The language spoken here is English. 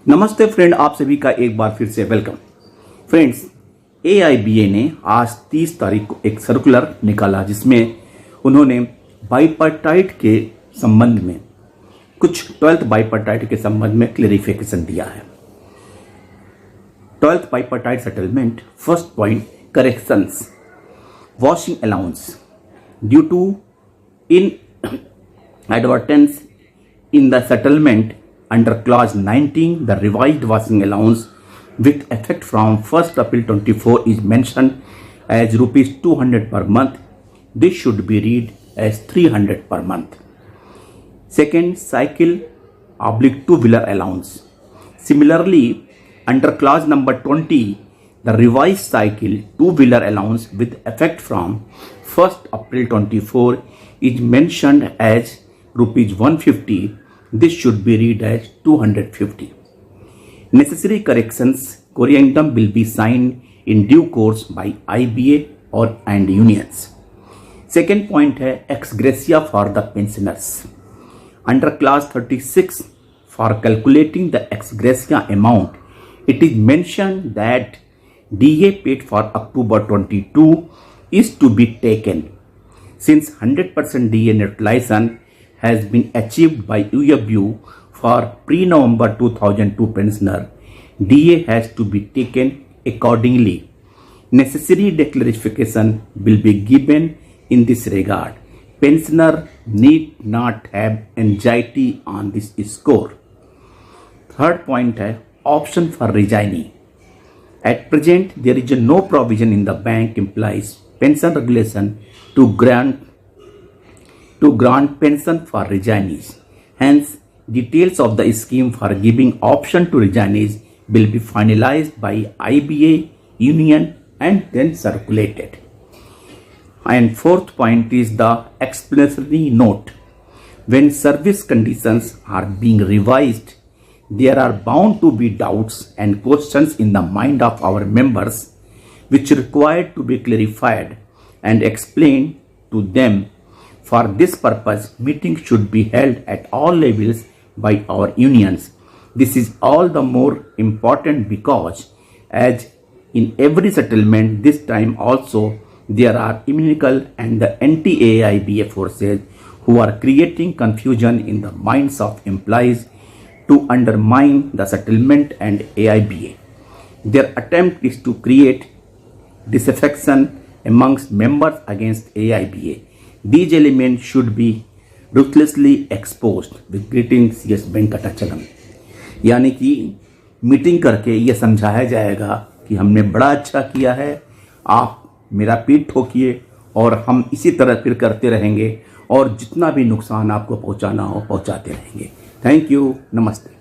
नमस्ते फ्रेंड, आप सभी का एक बार फिर से वेलकम। फ्रेंड्स, AIBA ने आज 30 तारीख को एक सर्कुलर निकाला जिसमें उन्होंने बाइपार्टाइट के संबंध में कुछ 12th बाइपार्टाइट के संबंध में क्लेरिफिकेशन दिया है। 12th bipartite settlement, first point, corrections, washing allowance due to inadvertence in the settlement under clause 19, the revised washing allowance with effect from 1st April 24 is mentioned as rupees 200 per month. This should be read as 300 per month. Second, cycle/two-wheeler allowance. Similarly, under clause number 20, the revised cycle two-wheeler allowance with effect from 1st April 24 is mentioned as rupees 150. This should be read as 250. Necessary corrections corrigendum will be signed in due course by IBA and unions. Second point है ex gratia for the pensioners. Under clause 36, for calculating the ex gratia amount, it is mentioned that DA paid for October 22 is to be taken. Since 100% DA neutralization has been achieved by UFU for pre-November 2002 pensioner, DA has to be taken accordingly. Necessary declarification will be given in this regard. Pensioner need not have anxiety on this score. Third point है option for resigning. At present, there is no provision in the bank employees pension regulation to grant pension for resignees. Hence, details of the scheme for giving option to resignees will be finalized by IBA, union and then circulated. And fourth point is the explanatory note. When service conditions are being revised, there are bound to be doubts and questions in the mind of our members which require to be clarified and explained to them. For this purpose, meetings should be held at all levels by our unions. This is all the more important because, as in every settlement, this time also there are inimical and the anti-AIBA forces who are creating confusion in the minds of employees to undermine the settlement and AIBA. Their attempt is to create disaffection amongst members against AIBA. These elements should be ruthlessly exposed. With greetings, CS Venkatachalam. यानी कि meeting करके ये समझाया जाएगा कि हमने बड़ा अच्छा किया है, आप मेरा पीठ ठोकिए और हम इसी तरह फिर करते रहेंगे और जितना भी नुकसान आपको पहुंचाना हो पहुंचाते रहेंगे। थैंक यू, नमस्ते।